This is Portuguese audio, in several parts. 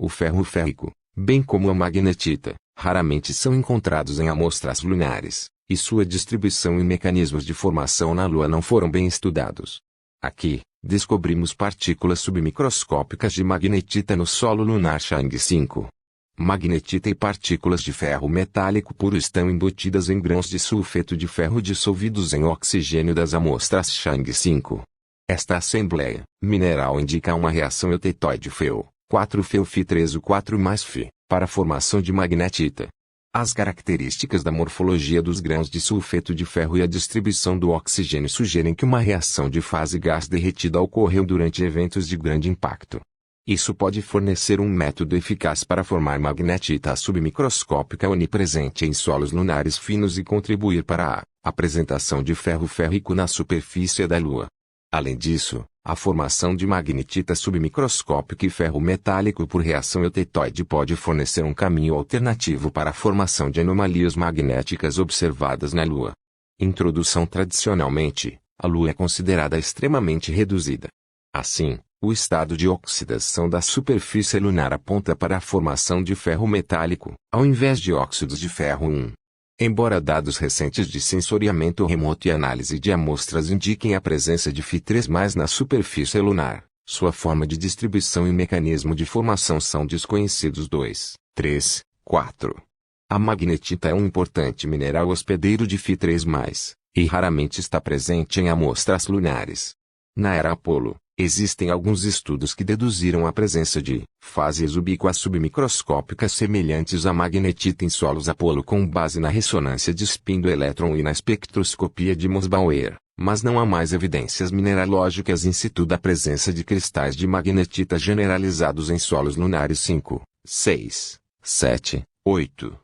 O ferro férrico, bem como a magnetita, raramente são encontrados em amostras lunares, e sua distribuição e mecanismos de formação na Lua não foram bem estudados. Aqui, descobrimos partículas submicroscópicas de magnetita no solo lunar Chang 5. Magnetita e partículas de ferro metálico puro estão embutidas em grãos de sulfeto de ferro dissolvidos em oxigênio das amostras Chang 5. Esta assembleia mineral indica uma reação eutetoide-FeO, 4-FeO-Fe3O4 mais Fe, para a formação de magnetita. As características da morfologia dos grãos de sulfeto de ferro e a distribuição do oxigênio sugerem que uma reação de fase gás derretida ocorreu durante eventos de grande impacto. Isso pode fornecer um método eficaz para formar magnetita submicroscópica onipresente em solos lunares finos e contribuir para a apresentação de ferro férrico na superfície da Lua. Além disso, a formação de magnetita submicroscópica e ferro metálico por reação eutetoide pode fornecer um caminho alternativo para a formação de anomalias magnéticas observadas na Lua. Introdução. Tradicionalmente, a Lua é considerada extremamente reduzida. Assim, o estado de oxidação da superfície lunar aponta para a formação de ferro metálico, ao invés de óxidos de ferro. Embora dados recentes de sensoriamento remoto e análise de amostras indiquem a presença de Fe3+ na superfície lunar, sua forma de distribuição e mecanismo de formação são desconhecidos. 2, 3, 4. A magnetita é um importante mineral hospedeiro de Fe3+, e raramente está presente em amostras lunares. Na era Apolo, existem alguns estudos que deduziram a presença de fases ubíquas submicroscópicas semelhantes à magnetita em solos Apolo com base na ressonância de spin do elétron e na espectroscopia de Mossbauer, mas não há mais evidências mineralógicas in situ da presença de cristais de magnetita generalizados em solos lunares. 5, 6, 7, 8.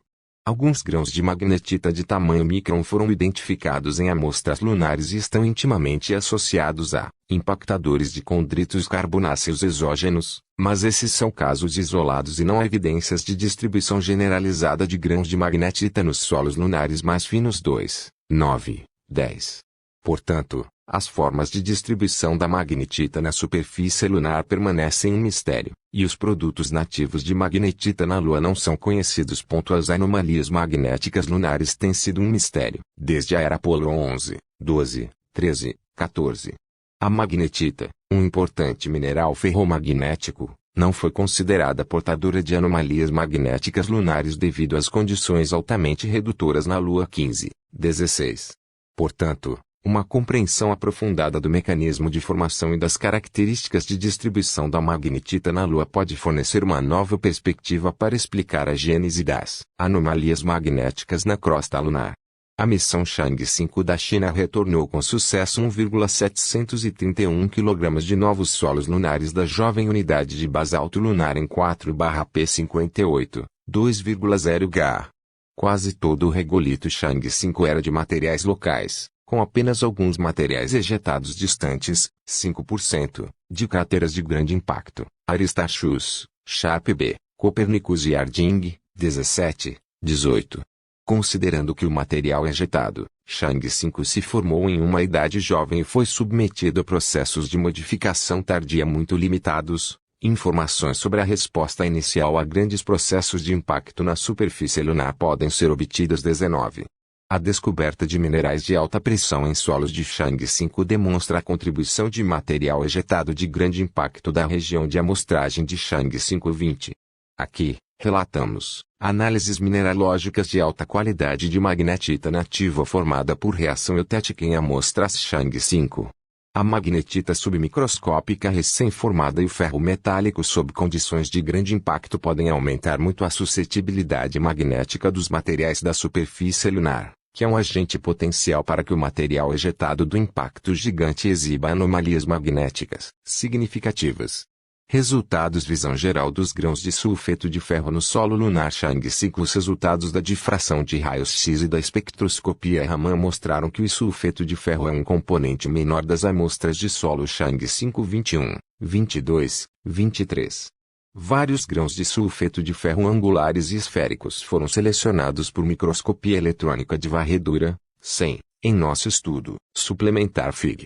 Alguns grãos de magnetita de tamanho micron foram identificados em amostras lunares e estão intimamente associados a impactadores de condritos carbonáceos exógenos, mas esses são casos isolados e não há evidências de distribuição generalizada de grãos de magnetita nos solos lunares mais finos. 2, 9, 10. Portanto, as formas de distribuição da magnetita na superfície lunar permanecem um mistério, e os produtos nativos de magnetita na Lua não são conhecidos. As anomalias magnéticas lunares têm sido um mistério, desde a era Apolo 11, 12, 13, 14. A magnetita, um importante mineral ferromagnético, não foi considerada portadora de anomalias magnéticas lunares devido às condições altamente redutoras na Lua 15, 16. Portanto, uma compreensão aprofundada do mecanismo de formação e das características de distribuição da magnetita na Lua pode fornecer uma nova perspectiva para explicar a gênese das anomalias magnéticas na crosta lunar. A missão Chang 5 da China retornou com sucesso 1,731 kg de novos solos lunares da jovem unidade de basalto lunar em 4/P58, 2,0 Ga. Quase todo o regolito Chang 5 era de materiais locais, com apenas alguns materiais ejetados distantes, 5%, de crateras de grande impacto, Aristarchus, Sharp B, Copernicus e Harding, 17, 18. Considerando que o material ejetado, Chang 5 se formou em uma idade jovem e foi submetido a processos de modificação tardia muito limitados, informações sobre a resposta inicial a grandes processos de impacto na superfície lunar podem ser obtidas. 19. A descoberta de minerais de alta pressão em solos de Chang 5 demonstra a contribuição de material ejetado de grande impacto da região de amostragem de Chang 5. 20. Aqui, relatamos análises mineralógicas de alta qualidade de magnetita nativa formada por reação eutética em amostras Chang 5. A magnetita submicroscópica recém-formada e o ferro metálico sob condições de grande impacto podem aumentar muito a suscetibilidade magnética dos materiais da superfície lunar, que é um agente potencial para que o material ejetado do impacto gigante exiba anomalias magnéticas significativas. Resultados. Visão geral dos grãos de sulfeto de ferro no solo lunar Chang 5. Os resultados da difração de raios-x e da espectroscopia Raman mostraram que o sulfeto de ferro é um componente menor das amostras de solo Chang 5. 21, 22, 23. Vários grãos de sulfeto de ferro angulares e esféricos foram selecionados por microscopia eletrônica de varredura, 100, em nosso estudo suplementar Fig.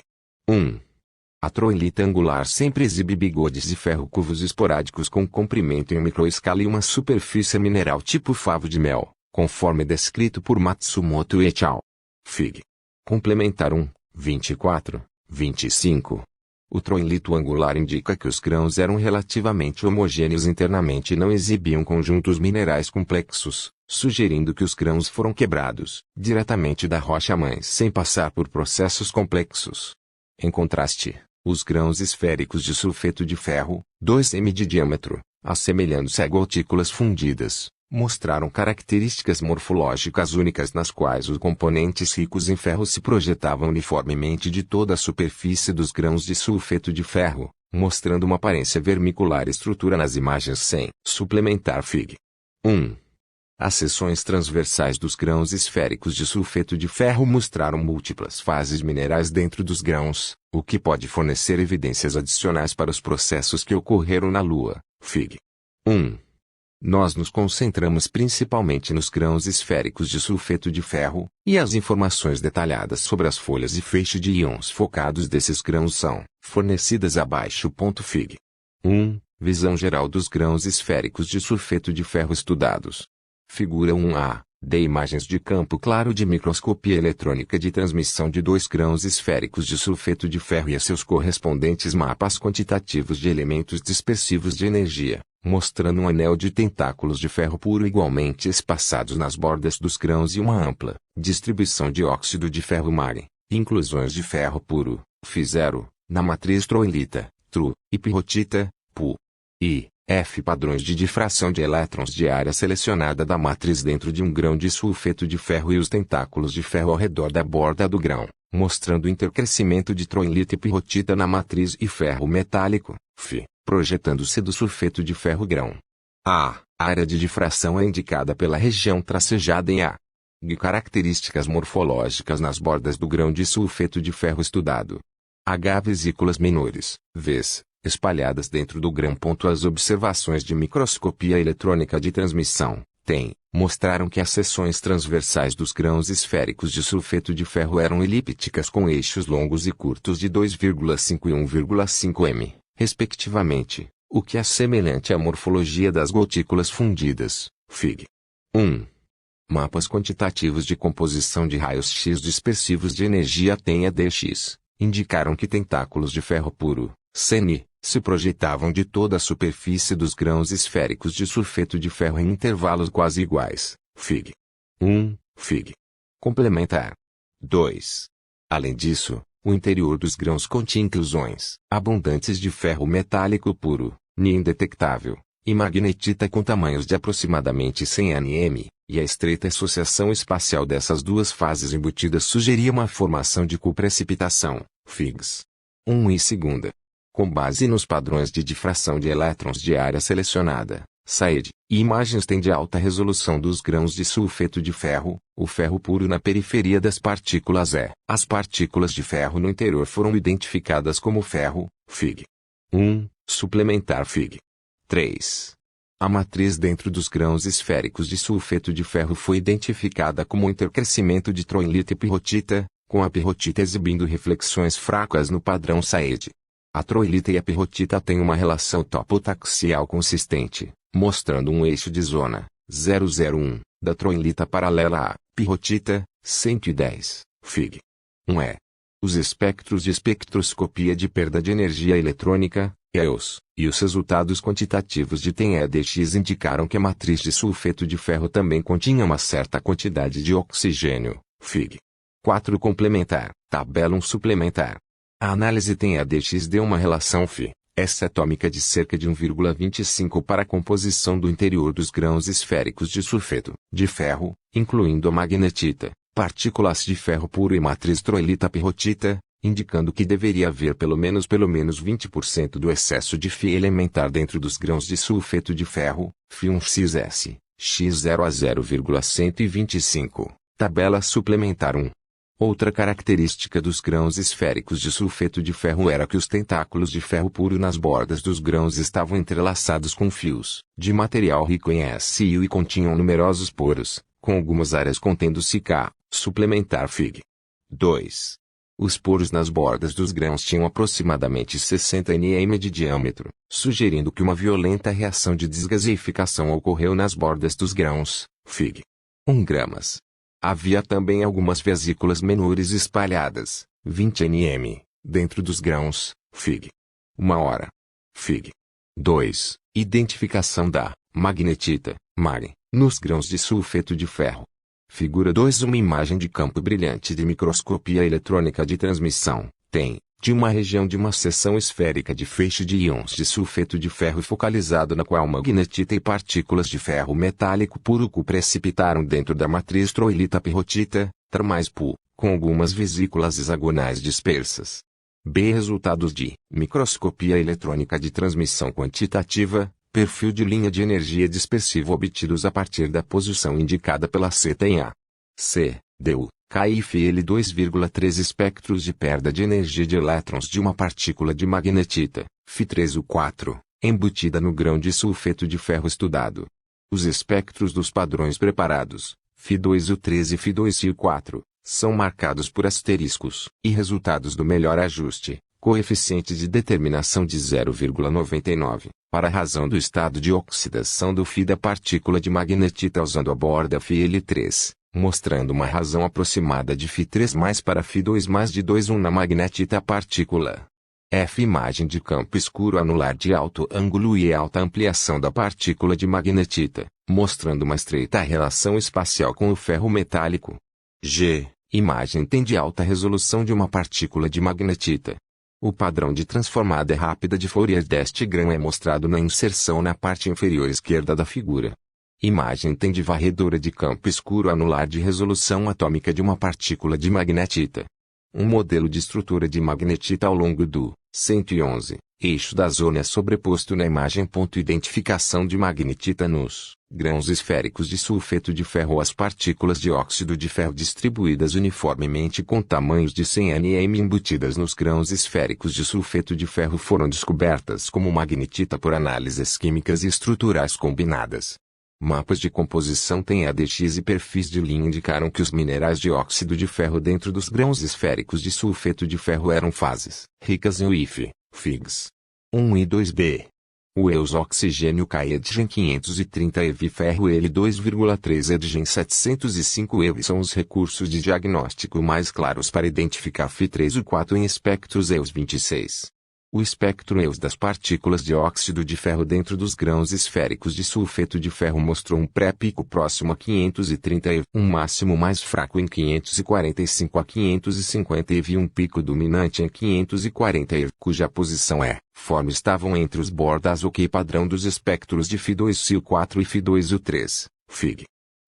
1. A troilita angular sempre exibe bigodes de ferro curvos esporádicos com comprimento em microescala e uma superfície mineral tipo favo de mel, conforme descrito por Matsumoto et al. Fig. Complementar 1, 24, 25. O troilito angular indica que os grãos eram relativamente homogêneos internamente e não exibiam conjuntos minerais complexos, sugerindo que os grãos foram quebrados diretamente da rocha-mãe sem passar por processos complexos. Em contraste, os grãos esféricos de sulfeto de ferro, 2 m de diâmetro, assemelhando-se a gotículas fundidas, mostraram características morfológicas únicas nas quais os componentes ricos em ferro se projetavam uniformemente de toda a superfície dos grãos de sulfeto de ferro, mostrando uma aparência vermicular estrutura nas imagens sem suplementar Fig. 1. As seções transversais dos grãos esféricos de sulfeto de ferro mostraram múltiplas fases minerais dentro dos grãos, o que pode fornecer evidências adicionais para os processos que ocorreram na Lua. Fig. 1. Nós nos concentramos principalmente nos grãos esféricos de sulfeto de ferro, e as informações detalhadas sobre as folhas e feixe de íons focados desses grãos são fornecidas abaixo. Fig. 1. Visão geral dos grãos esféricos de sulfeto de ferro estudados. Figura 1a. De imagens de campo claro de microscopia eletrônica de transmissão de 2 grãos esféricos de sulfeto de ferro e a seus correspondentes mapas quantitativos de elementos dispersivos de energia, mostrando um anel de tentáculos de ferro puro igualmente espaçados nas bordas dos grãos e uma ampla distribuição de óxido de ferro Mari, inclusões de ferro puro, F0, na matriz troilita, Tru, e pirrotita, Pu. E, F padrões de difração de elétrons de área selecionada da matriz dentro de um grão de sulfeto de ferro e os tentáculos de ferro ao redor da borda do grão, mostrando o intercrescimento de troilita e pirrotita na matriz e ferro metálico, F, projetando-se do sulfeto de ferro grão. A área de difração é indicada pela região tracejada em A. G. Características morfológicas nas bordas do grão de sulfeto de ferro estudado. H. Vesículas menores, Vs, espalhadas dentro do grão. As observações de microscopia eletrônica de transmissão, TEM, mostraram que as seções transversais dos grãos esféricos de sulfeto de ferro eram elípticas com eixos longos e curtos de 2,5 e 1,5 m, respectivamente, o que é semelhante à morfologia das gotículas fundidas. Fig. 1. Mapas quantitativos de composição de raios-x dispersivos de energia TEM e DX, indicaram que tentáculos de ferro puro, CN, se projetavam de toda a superfície dos grãos esféricos de sulfeto de ferro em intervalos quase iguais. Fig. 1. Fig. Complementar. 2. Além disso, o interior dos grãos continha inclusões abundantes de ferro metálico puro, Ni indetectável, e magnetita com tamanhos de aproximadamente 100 nm, e a estreita associação espacial dessas duas fases embutidas sugeria uma formação de coprecipitação, Figs. 1 e 2. Com base nos padrões de difração de elétrons de área selecionada, SAED, e imagens TEM de alta resolução dos grãos de sulfeto de ferro, o ferro puro na periferia das partículas E. As partículas de ferro no interior foram identificadas como ferro, Fig. 1, suplementar Fig. 3. A matriz dentro dos grãos esféricos de sulfeto de ferro foi identificada como intercrescimento de troilita e pirrotita, com a pirrotita exibindo reflexões fracas no padrão SAED. A troilita e a pirrotita têm uma relação topotaxial consistente, mostrando um eixo de zona, 001, da troilita paralela à pirrotita, 110, Fig. 1e. Os espectros de espectroscopia de perda de energia eletrônica, EOS, e os resultados quantitativos de TEM-EDX indicaram que a matriz de sulfeto de ferro também continha uma certa quantidade de oxigênio, Fig. 4. Complementar, tabela 1 suplementar. A análise TEM-EDX deu uma relação Φ/S atômica de cerca de 1,25 para a composição do interior dos grãos esféricos de sulfeto de ferro, incluindo a magnetita, partículas de ferro puro e matriz troilita-pirrotita, indicando que deveria haver pelo menos 20% do excesso de Φ elementar dentro dos grãos de sulfeto de ferro, Φ1xS, x0 a 0,125, tabela suplementar 1. Outra característica dos grãos esféricos de sulfeto de ferro era que os tentáculos de ferro puro nas bordas dos grãos estavam entrelaçados com fios de material rico em SiO e continham numerosos poros, com algumas áreas contendo K, suplementar Fig. 2. Os poros nas bordas dos grãos tinham aproximadamente 60 nm de diâmetro, sugerindo que uma violenta reação de desgasificação ocorreu nas bordas dos grãos, Fig. 1 gramas. Havia também algumas vesículas menores espalhadas, 20 nm, dentro dos grãos, Fig. 1 hora. Fig. 2. Identificação da magnetita, Mag, nos grãos de sulfeto de ferro. Figura 2. Uma imagem de campo brilhante de microscopia eletrônica de transmissão, TEM, de uma região de uma seção esférica de feixe de íons de sulfeto de ferro focalizado na qual magnetita e partículas de ferro metálico puro Cu precipitaram dentro da matriz troilita-pirrotita, Tra+Pu, com algumas vesículas hexagonais dispersas. B. Resultados de microscopia eletrônica de transmissão quantitativa, perfil de linha de energia dispersiva obtidos a partir da posição indicada pela seta em A. C. DU, KIFL 2,3 espectros de perda de energia de elétrons de uma partícula de magnetita, Fe3O4, embutida no grão de sulfeto de ferro estudado. Os espectros dos padrões preparados, Fe2O3 e Fe2O4, são marcados por asteriscos, e resultados do melhor ajuste, coeficiente de determinação de 0,99, para a razão do estado de oxidação do Fe da partícula de magnetita usando a borda Fl3, mostrando uma razão aproximada de Fe3+ para Fe2+ de 2,1 na magnetita partícula. F. Imagem de campo escuro anular de alto ângulo e alta ampliação da partícula de magnetita, mostrando uma estreita relação espacial com o ferro metálico. G. Imagem TEM de alta resolução de uma partícula de magnetita. O padrão de transformada rápida de Fourier deste grão é mostrado na inserção na parte inferior esquerda da figura. Imagem TEM de varredura de campo escuro anular de resolução atômica de uma partícula de magnetita. Um modelo de estrutura de magnetita ao longo do 111 eixo da zona é sobreposto na imagem. Identificação de magnetita nos grãos esféricos de sulfeto de ferro. As partículas de óxido de ferro distribuídas uniformemente com tamanhos de 100 nm embutidas nos grãos esféricos de sulfeto de ferro foram descobertas como magnetita por análises químicas e estruturais combinadas. Mapas de composição TEM ADX e perfis de linha indicaram que os minerais de óxido de ferro dentro dos grãos esféricos de sulfeto de ferro eram fases ricas em UIF, FIGs 1 e 2b. O EUS oxigênio K-Edgen 530 EV ferro L 2,3 Edgen 705 EV são os recursos de diagnóstico mais claros para identificar Fe3O4 em espectros EUS 26. O espectro EUS das partículas de óxido de ferro dentro dos grãos esféricos de sulfeto de ferro mostrou um pré-pico próximo a 530 eV, um máximo mais fraco em 545 a 550 eV e um pico dominante em 540 eV, cuja posição é, forma estavam entre os bordas OK padrão dos espectros de Fe2O4 e Fe2O3, Fig.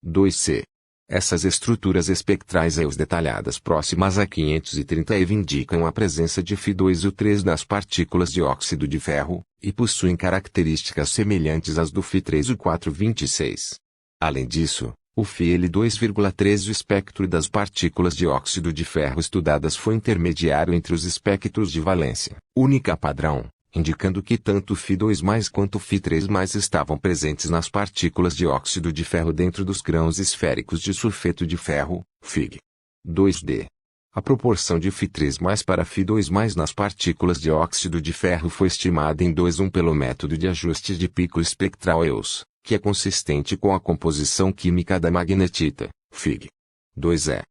2c. Essas estruturas espectrais EUS detalhadas próximas a 530 eV indicam a presença de Fe2O3 nas partículas de óxido de ferro, e possuem características semelhantes às do Fe3O4 26. Além disso, o Fl 2,3 o espectro das partículas de óxido de ferro estudadas foi intermediário entre os espectros de valência, única padrão, indicando que tanto Fe2+ quanto Fe3+ estavam presentes nas partículas de óxido de ferro dentro dos grãos esféricos de sulfeto de ferro, Fig. 2d. A proporção de Fe3+ para Fe2+ nas partículas de óxido de ferro foi estimada em 2:1 pelo método de ajuste de pico espectral EUS, que é consistente com a composição química da magnetita, Fig. 2e.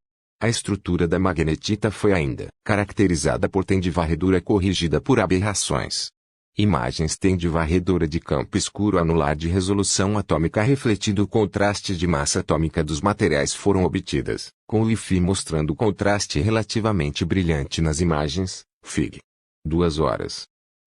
A estrutura da magnetita foi ainda caracterizada por TEM de varredura corrigida por aberrações. Imagens TEM de varredura de campo escuro anular de resolução atômica refletindo o contraste de massa atômica dos materiais foram obtidas, com o IF mostrando contraste relativamente brilhante nas imagens, Fig. 2 horas.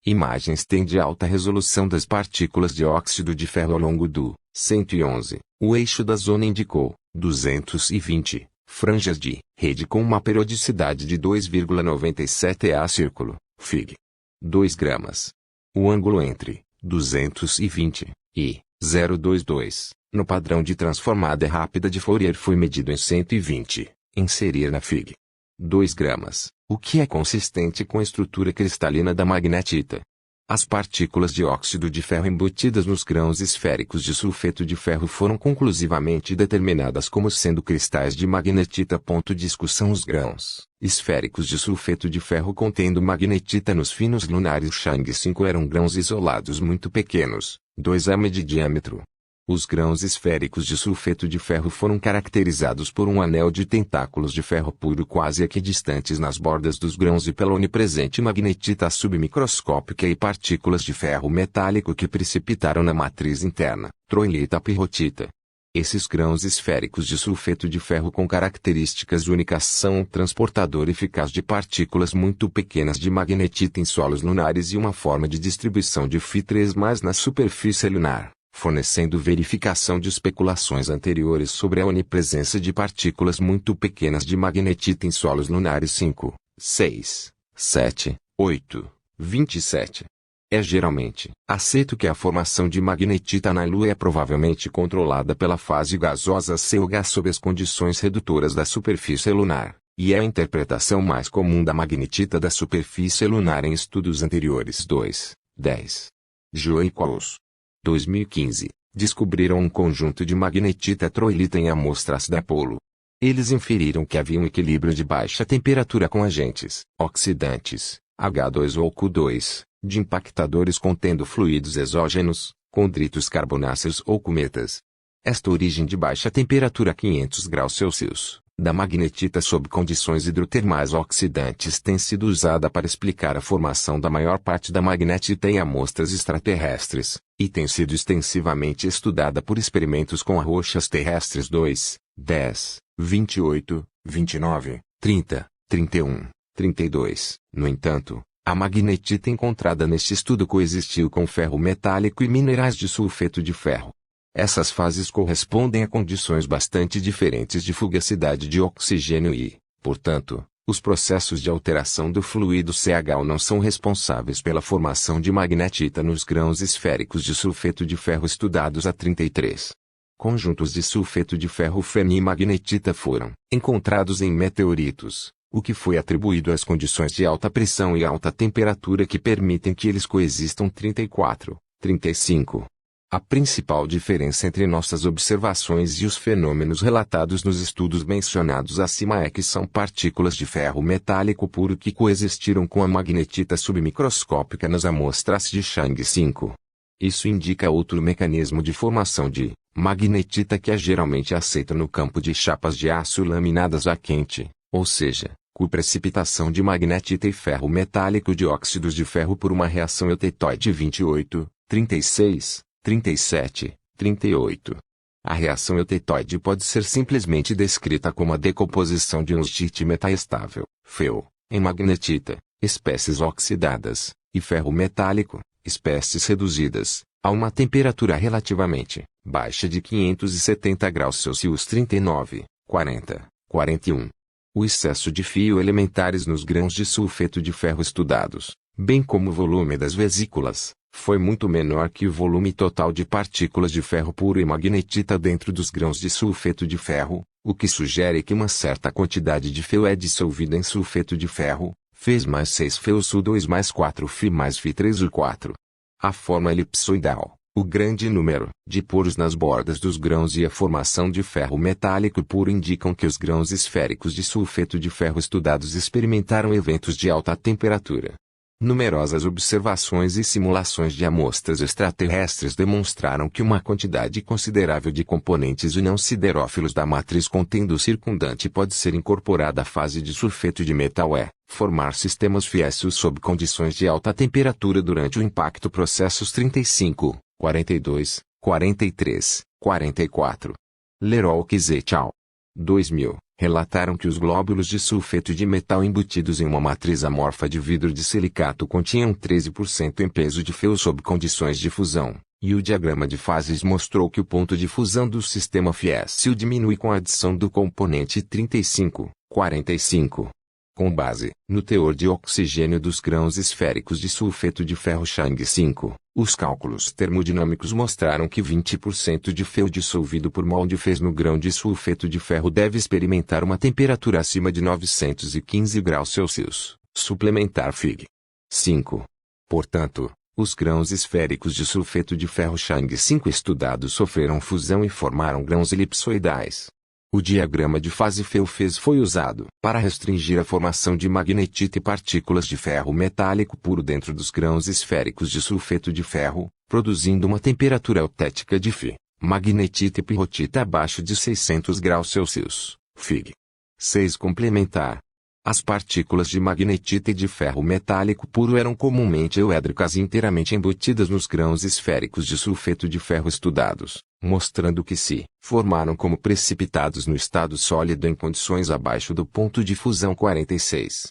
Imagens TEM de alta resolução das partículas de óxido de ferro ao longo do 111, o eixo da zona indicou 220. Franjas de rede com uma periodicidade de 2,97 EA círculo, Fig. 2 gramas. O ângulo entre 220 e 0,22 no padrão de transformada rápida de Fourier foi medido em 120. Inserir na Fig. 2 gramas, o que é consistente com a estrutura cristalina da magnetita. As partículas de óxido de ferro embutidas nos grãos esféricos de sulfeto de ferro foram conclusivamente determinadas como sendo cristais de magnetita. Discussão. Os grãos esféricos de sulfeto de ferro contendo magnetita nos finos lunares Chang 5 eram grãos isolados muito pequenos, 2 m de diâmetro. Os grãos esféricos de sulfeto de ferro foram caracterizados por um anel de tentáculos de ferro puro quase equidistantes nas bordas dos grãos e pela onipresente magnetita submicroscópica e partículas de ferro metálico que precipitaram na matriz interna, troilita pirrotita. Esses grãos esféricos de sulfeto de ferro com características únicas são um transportador eficaz de partículas muito pequenas de magnetita em solos lunares e uma forma de distribuição de Φ3+ na superfície lunar, fornecendo verificação de especulações anteriores sobre a onipresença de partículas muito pequenas de magnetita em solos lunares 5, 6, 7, 8, 27. É geralmente aceito que a formação de magnetita na Lua é provavelmente controlada pela fase gasosa COH sob as condições redutoras da superfície lunar, e é a interpretação mais comum da magnetita da superfície lunar em estudos anteriores. 2, 10. Joe e Colos, 2015, descobriram um conjunto de magnetita troilita em amostras da Apollo. Eles inferiram que havia um equilíbrio de baixa temperatura com agentes oxidantes, H2 ou Q2, de impactadores contendo fluidos exógenos, condritos carbonáceos ou cometas. Esta origem de baixa temperatura 500 graus Celsius, da magnetita sob condições hidrotermais oxidantes tem sido usada para explicar a formação da maior parte da magnetita em amostras extraterrestres, e tem sido extensivamente estudada por experimentos com rochas terrestres 2, 10, 28, 29, 30, 31, 32. No entanto, a magnetita encontrada neste estudo coexistiu com ferro metálico e minerais de sulfeto de ferro. Essas fases correspondem a condições bastante diferentes de fugacidade de oxigênio e, portanto, os processos de alteração do fluido CH não são responsáveis pela formação de magnetita nos grãos esféricos de sulfeto de ferro estudados há 33. Conjuntos de sulfeto de ferro Fe e magnetita foram encontrados em meteoritos, o que foi atribuído às condições de alta pressão e alta temperatura que permitem que eles coexistam. 34, 35. A principal diferença entre nossas observações e os fenômenos relatados nos estudos mencionados acima é que são partículas de ferro metálico puro que coexistiram com a magnetita submicroscópica nas amostras de Chang 5. Isso indica outro mecanismo de formação de magnetita que é geralmente aceito no campo de chapas de aço laminadas a quente, ou seja, com precipitação de magnetita e ferro metálico de óxidos de ferro por uma reação eutectóide 28, 36, 37, 38. A reação eutectóide pode ser simplesmente descrita como a decomposição de um state metaestável, FeO, em magnetita, espécies oxidadas, e ferro metálico, espécies reduzidas, a uma temperatura relativamente baixa de 570 graus Celsius 39, 40, 41. O excesso de fio elementares nos grãos de sulfeto de ferro estudados, bem como o volume das vesículas, foi muito menor que o volume total de partículas de ferro puro e magnetita dentro dos grãos de sulfeto de ferro, o que sugere que uma certa quantidade de FeO é dissolvida em sulfeto de ferro, Fe mais 6 FeO2 mais 4 Fe mais Fe3 e 4. A forma elipsoidal, o grande número de poros nas bordas dos grãos e a formação de ferro metálico puro indicam que os grãos esféricos de sulfeto de ferro estudados experimentaram eventos de alta temperatura. Numerosas observações e simulações de amostras extraterrestres demonstraram que uma quantidade considerável de componentes não siderófilos da matriz contendo o circundante pode ser incorporada à fase de sulfeto de metal formar sistemas fiéis sob condições de alta temperatura durante o impacto. Processos 35, 42, 43, 44. Leroy et al. 2000. Relataram que os glóbulos de sulfeto de metal embutidos em uma matriz amorfa de vidro de silicato continham 13% em peso de FeO sob condições de fusão, e o diagrama de fases mostrou que o ponto de fusão do sistema fiésil diminui com a adição do componente 35, 45. Com base no teor de oxigênio dos grãos esféricos de sulfeto de ferro Chang 5, os cálculos termodinâmicos mostraram que 20% de FeO dissolvido por mol de Fe no grão de sulfeto de ferro deve experimentar uma temperatura acima de 915 graus Celsius, suplementar Fig. 5. Portanto, os grãos esféricos de sulfeto de ferro Chang 5 estudados sofreram fusão e formaram grãos elipsoidais. O diagrama de fase Feu-Fez foi usado para restringir a formação de magnetita e partículas de ferro metálico puro dentro dos grãos esféricos de sulfeto de ferro, produzindo uma temperatura eutética de Fe, magnetita e pirrotita abaixo de 600 graus Celsius, Fig. 6. Complementar. As partículas de magnetita e de ferro metálico puro eram comumente euédricas e inteiramente embutidas nos grãos esféricos de sulfeto de ferro estudados, mostrando que se formaram como precipitados no estado sólido em condições abaixo do ponto de fusão 46.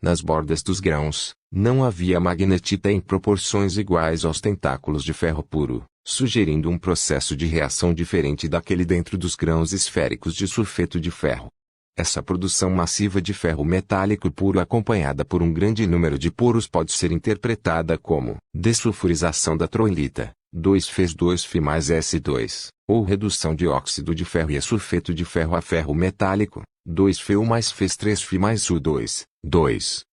Nas bordas dos grãos, não havia magnetita em proporções iguais aos tentáculos de ferro puro, sugerindo um processo de reação diferente daquele dentro dos grãos esféricos de sulfeto de ferro. Essa produção massiva de ferro metálico puro acompanhada por um grande número de poros pode ser interpretada como dessulfurização da troilita, 2Fe mais S2, ou redução de óxido de ferro e sulfeto de ferro a ferro metálico, 2Fe mais Fe3Fe mais U2,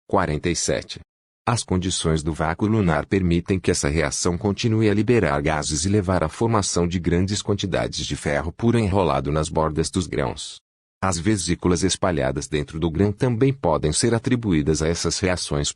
47. As condições do vácuo lunar permitem que essa reação continue a liberar gases e levar à formação de grandes quantidades de ferro puro enrolado nas bordas dos grãos. As vesículas espalhadas dentro do grão também podem ser atribuídas a essas reações.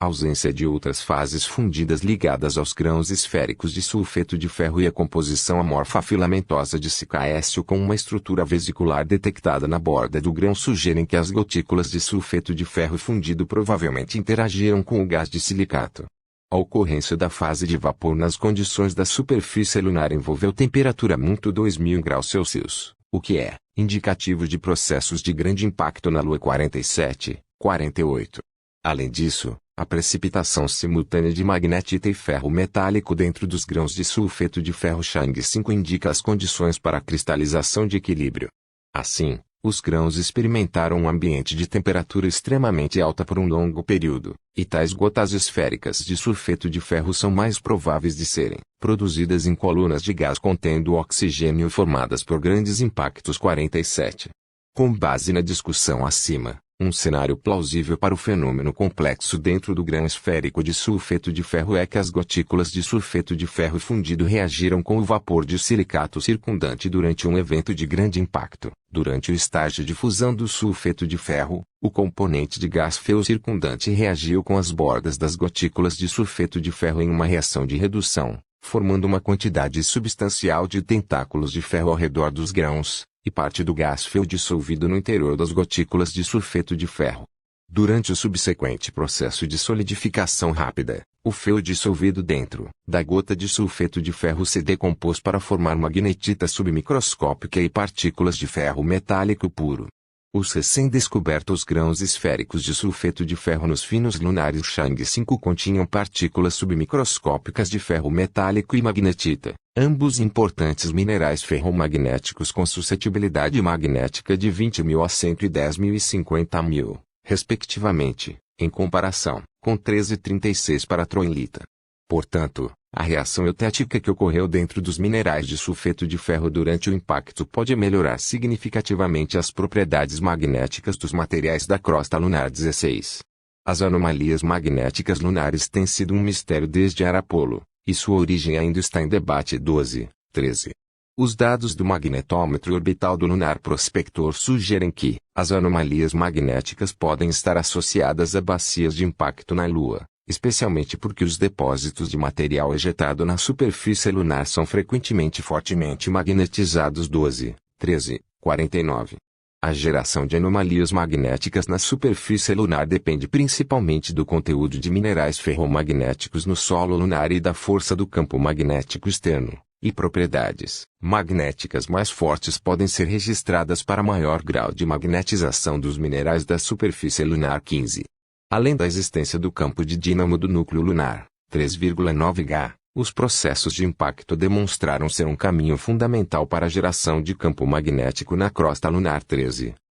A ausência de outras fases fundidas ligadas aos grãos esféricos de sulfeto de ferro e a composição amorfa filamentosa de CKSO com uma estrutura vesicular detectada na borda do grão sugerem que as gotículas de sulfeto de ferro fundido provavelmente interagiram com o gás de silicato. A ocorrência da fase de vapor nas condições da superfície lunar envolveu temperatura muito 2000 graus Celsius, o que é indicativo de processos de grande impacto na Lua 47, 48. Além disso, a precipitação simultânea de magnetita e ferro metálico dentro dos grãos de sulfeto de ferro Chang 5 indica as condições para a cristalização de equilíbrio. Assim, os grãos experimentaram um ambiente de temperatura extremamente alta por um longo período, e tais gotas esféricas de sulfeto de ferro são mais prováveis de serem produzidas em colunas de gás contendo oxigênio formadas por grandes impactos 47. Com base na discussão acima, um cenário plausível para o fenômeno complexo dentro do grão esférico de sulfeto de ferro é que as gotículas de sulfeto de ferro fundido reagiram com o vapor de silicato circundante durante um evento de grande impacto. Durante o estágio de fusão do sulfeto de ferro, o componente de gás feu circundante reagiu com as bordas das gotículas de sulfeto de ferro em uma reação de redução, formando uma quantidade substancial de tentáculos de ferro ao redor dos grãos, e parte do gás feu dissolvido no interior das gotículas de sulfeto de ferro. Durante o subsequente processo de solidificação rápida, o feu dissolvido dentro da gota de sulfeto de ferro se decompôs para formar magnetita submicroscópica e partículas de ferro metálico puro. Os recém-descobertos grãos esféricos de sulfeto de ferro nos finos lunares Chang 5 continham partículas submicroscópicas de ferro metálico e magnetita, ambos importantes minerais ferromagnéticos com suscetibilidade magnética de 20.000 a 110.000 e 50.000, respectivamente, em comparação com 13,36 para a troilita. Portanto, a reação eutética que ocorreu dentro dos minerais de sulfeto de ferro durante o impacto pode melhorar significativamente as propriedades magnéticas dos materiais da crosta lunar 16. As anomalias magnéticas lunares têm sido um mistério desde Apolo, e sua origem ainda está em debate. 13. Os dados do magnetômetro orbital do Lunar Prospector sugerem que as anomalias magnéticas podem estar associadas a bacias de impacto na Lua, especialmente porque os depósitos de material ejetado na superfície lunar são frequentemente fortemente magnetizados. 49. A geração de anomalias magnéticas na superfície lunar depende principalmente do conteúdo de minerais ferromagnéticos no solo lunar e da força do campo magnético externo, e propriedades magnéticas mais fortes podem ser registradas para maior grau de magnetização dos minerais da superfície lunar. 15. Além da existência do campo de dínamo do núcleo lunar, 3,9 Ga, os processos de impacto demonstraram ser um caminho fundamental para a geração de campo magnético na crosta lunar.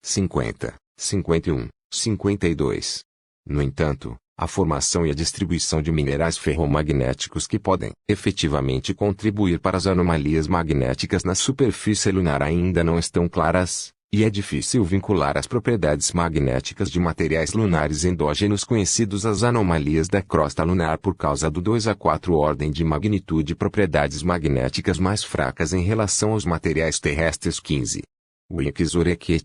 50, 51, 52. No entanto, a formação e a distribuição de minerais ferromagnéticos que podem efetivamente contribuir para as anomalias magnéticas na superfície lunar ainda não estão claras, e é difícil vincular as propriedades magnéticas de materiais lunares endógenos conhecidos às anomalias da crosta lunar por causa do 2 a 4 ordem de magnitude e propriedades magnéticas mais fracas em relação aos materiais terrestres. 15. Wikizorek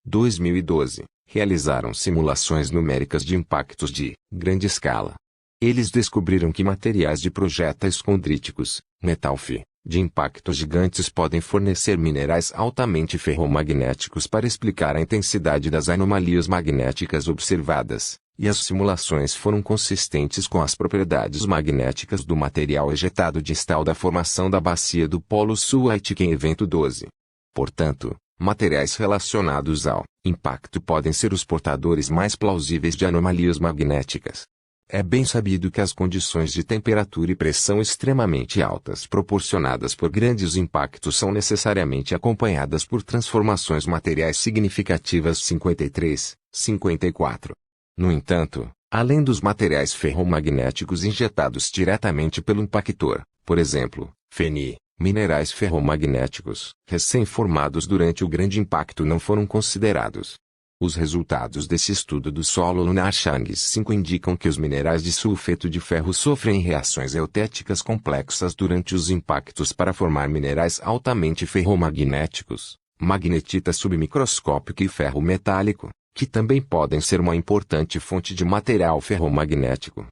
2012, realizaram simulações numéricas de impactos de grande escala. Eles descobriram que materiais de projéteis condríticos, metal-Fe, de impactos gigantes podem fornecer minerais altamente ferromagnéticos para explicar a intensidade das anomalias magnéticas observadas, e as simulações foram consistentes com as propriedades magnéticas do material ejetado distal da formação da bacia do Polo Sul Aitken Evento 12. Portanto, materiais relacionados ao impacto podem ser os portadores mais plausíveis de anomalias magnéticas. É bem sabido que as condições de temperatura e pressão extremamente altas proporcionadas por grandes impactos são necessariamente acompanhadas por transformações materiais significativas 53, 54. No entanto, além dos materiais ferromagnéticos injetados diretamente pelo impactor, por exemplo, Fe, minerais ferromagnéticos recém-formados durante o grande impacto não foram considerados. Os resultados desse estudo do solo lunar Chang'e 5 indicam que os minerais de sulfeto de ferro sofrem reações eutéticas complexas durante os impactos para formar minerais altamente ferromagnéticos, magnetita submicroscópica e ferro metálico, que também podem ser uma importante fonte de material ferromagnético.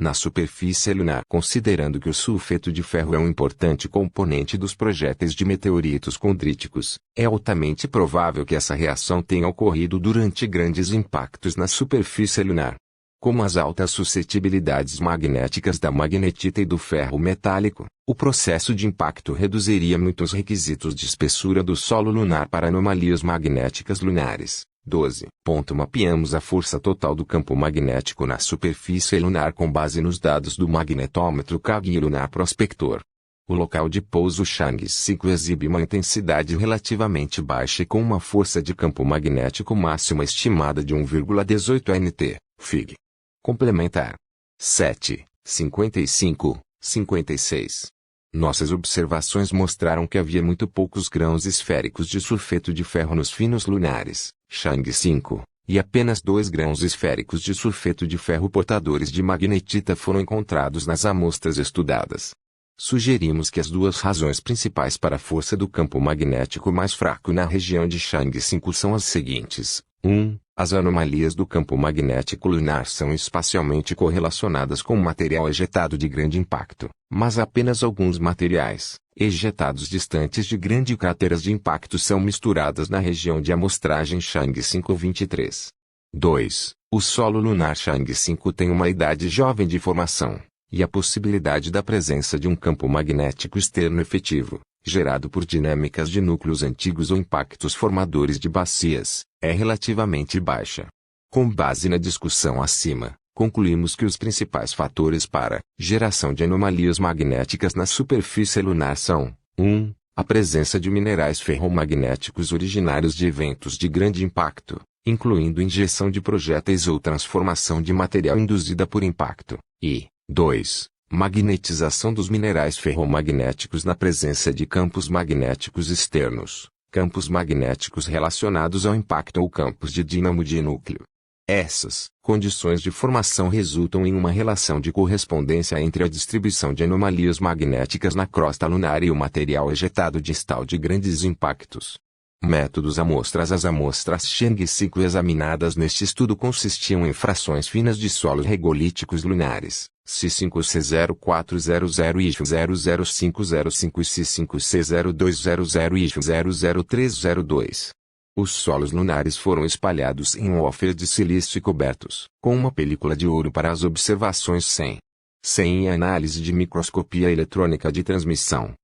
Na superfície lunar, considerando que o sulfeto de ferro é um importante componente dos projéteis de meteoritos condríticos, é altamente provável que essa reação tenha ocorrido durante grandes impactos na superfície lunar. Como as altas suscetibilidades magnéticas da magnetita e do ferro metálico, o processo de impacto reduziria muito os requisitos de espessura do solo lunar para anomalias magnéticas lunares. 12. Mapeamos a força total do campo magnético na superfície lunar com base nos dados do magnetômetro KG Lunar Prospector. O local de pouso Chang'e 5 exibe uma intensidade relativamente baixa e com uma força de campo magnético máxima estimada de 1,18 nt, Fig. Complementar. 7, 55, 56. Nossas observações mostraram que havia muito poucos grãos esféricos de sulfeto de ferro nos finos lunares, Chang'e 5, e apenas 2 grãos esféricos de sulfeto de ferro portadores de magnetita foram encontrados nas amostras estudadas. Sugerimos que as duas razões principais para a força do campo magnético mais fraco na região de Chang'e 5 são as seguintes. 1. As anomalias do campo magnético lunar são espacialmente correlacionadas com o material ejetado de grande impacto, mas apenas alguns materiais, ejetados distantes de grandes crateras de impacto são misturadas na região de amostragem Chang'e 523. 2. O solo lunar Chang'e 5 tem uma idade jovem de formação, e a possibilidade da presença de um campo magnético externo efetivo, gerado por dinâmicas de núcleos antigos ou impactos formadores de bacias, é relativamente baixa. Com base na discussão acima, concluímos que os principais fatores para geração de anomalias magnéticas na superfície lunar são: 1. A presença de minerais ferromagnéticos originários de eventos de grande impacto, incluindo injeção de projéteis ou transformação de material induzida por impacto, e 2. Magnetização dos minerais ferromagnéticos na presença de campos magnéticos externos, campos magnéticos relacionados ao impacto ou campos de dínamo de núcleo. Essas condições de formação resultam em uma relação de correspondência entre a distribuição de anomalias magnéticas na crosta lunar e o material ejetado distal de grandes impactos. Métodos amostras. As amostras Chang'e 5 examinadas neste estudo consistiam em frações finas de solos regolíticos lunares, C5C0400 e 00505 e C5C0200 e 00302. Os solos lunares foram espalhados em um wafer de silício e cobertos com uma película de ouro para as observações sem análise de microscopia eletrônica de transmissão.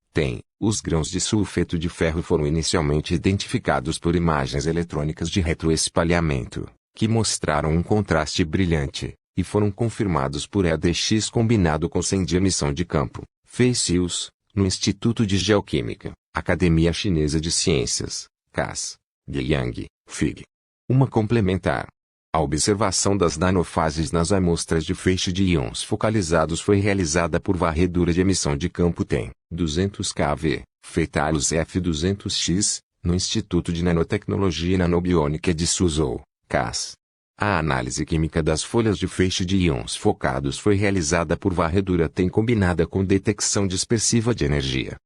Os grãos de sulfeto de ferro foram inicialmente identificados por imagens eletrônicas de retroespalhamento, que mostraram um contraste brilhante, e foram confirmados por EDX combinado com sem de emissão de campo, FEICIUS, no Instituto de Geoquímica, Academia Chinesa de Ciências, CAS, Guiyang, Fig. Uma complementar. A observação das nanofases nas amostras de feixe de íons focalizados foi realizada por varredura de emissão de campo TEM, 200 kV, Fetalos F200X, no Instituto de Nanotecnologia e Nanobiônica de Suzhou, CAS. A análise química das folhas de feixe de íons focados foi realizada por varredura TEM combinada com detecção dispersiva de energia.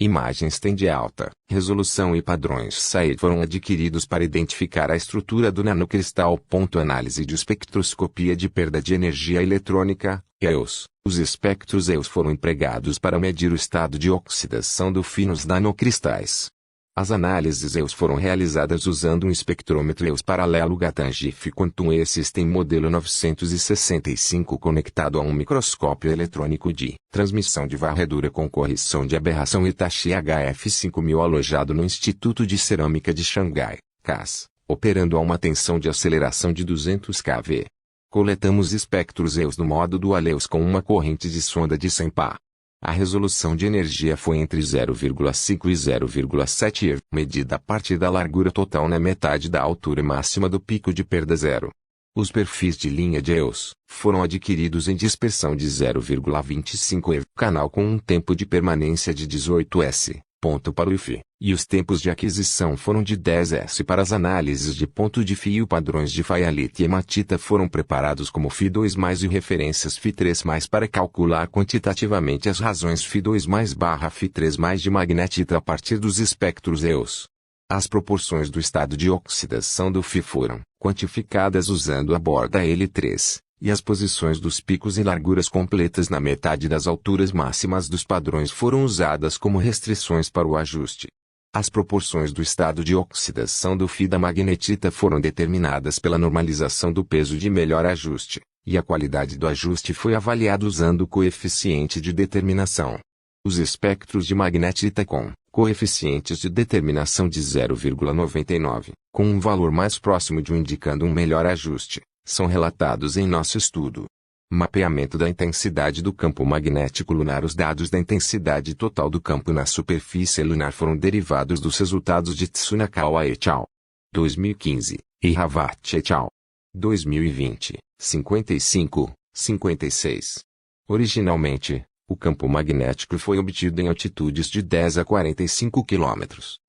Imagens têm de alta resolução e padrões SAE foram adquiridos para identificar a estrutura do nanocristal. Análise de espectroscopia de perda de energia eletrônica, EUS. Os espectros EUS foram empregados para medir o estado de oxidação do fio nos nanocristais. As análises EUS foram realizadas usando um espectrômetro EUS paralelo Gatan-GIF Quantum E-System modelo 965 conectado a um microscópio eletrônico de transmissão de varredura com correção de aberração Hitachi HF5000 alojado no Instituto de Cerâmica de Xangai, CAS, operando a uma tensão de aceleração de 200 kV. Coletamos espectros EUS no modo dual EUS com uma corrente de sonda de 100 Pa. A resolução de energia foi entre 0,5 e 0,7 EV, medida a partir da largura total na metade da altura máxima do pico de perda zero. Os perfis de linha de EUS foram adquiridos em dispersão de 0,25 EV, canal com um tempo de permanência de 18S, ponto para o IF, e os tempos de aquisição foram de 10S. Para as análises de ponto de fio, padrões de faialite e hematita foram preparados como Fi2+ e referências Fi3+ para calcular quantitativamente as razões Fi2+/Fi3+ de magnetita a partir dos espectros EUS. As proporções do estado de oxidação do Fi foram quantificadas usando a borda L3, e as posições dos picos e larguras completas na metade das alturas máximas dos padrões foram usadas como restrições para o ajuste. As proporções do estado de oxidação do Fi da magnetita foram determinadas pela normalização do peso de melhor ajuste, e a qualidade do ajuste foi avaliada usando o coeficiente de determinação. Os espectros de magnetita com coeficientes de determinação de 0,99, com um valor mais próximo de 1 indicando um melhor ajuste, são relatados em nosso estudo. Mapeamento da intensidade do campo magnético lunar. Os dados da intensidade total do campo na superfície lunar foram derivados dos resultados de Tsunakawa et al. 2015, e Havat et al. 2020, 55, 56. Originalmente, o campo magnético foi obtido em altitudes de 10 a 45 km,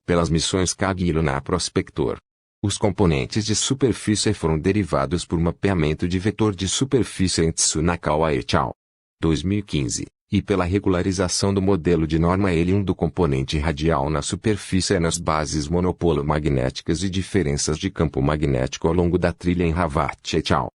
pelas missões KAG e Lunar Prospector. Os componentes de superfície foram derivados por mapeamento de vetor de superfície em Tsunakawa et al. 2015, e pela regularização do modelo de norma L1 do componente radial na superfície nas bases monopolo magnéticas e diferenças de campo magnético ao longo da trilha em Havat et al.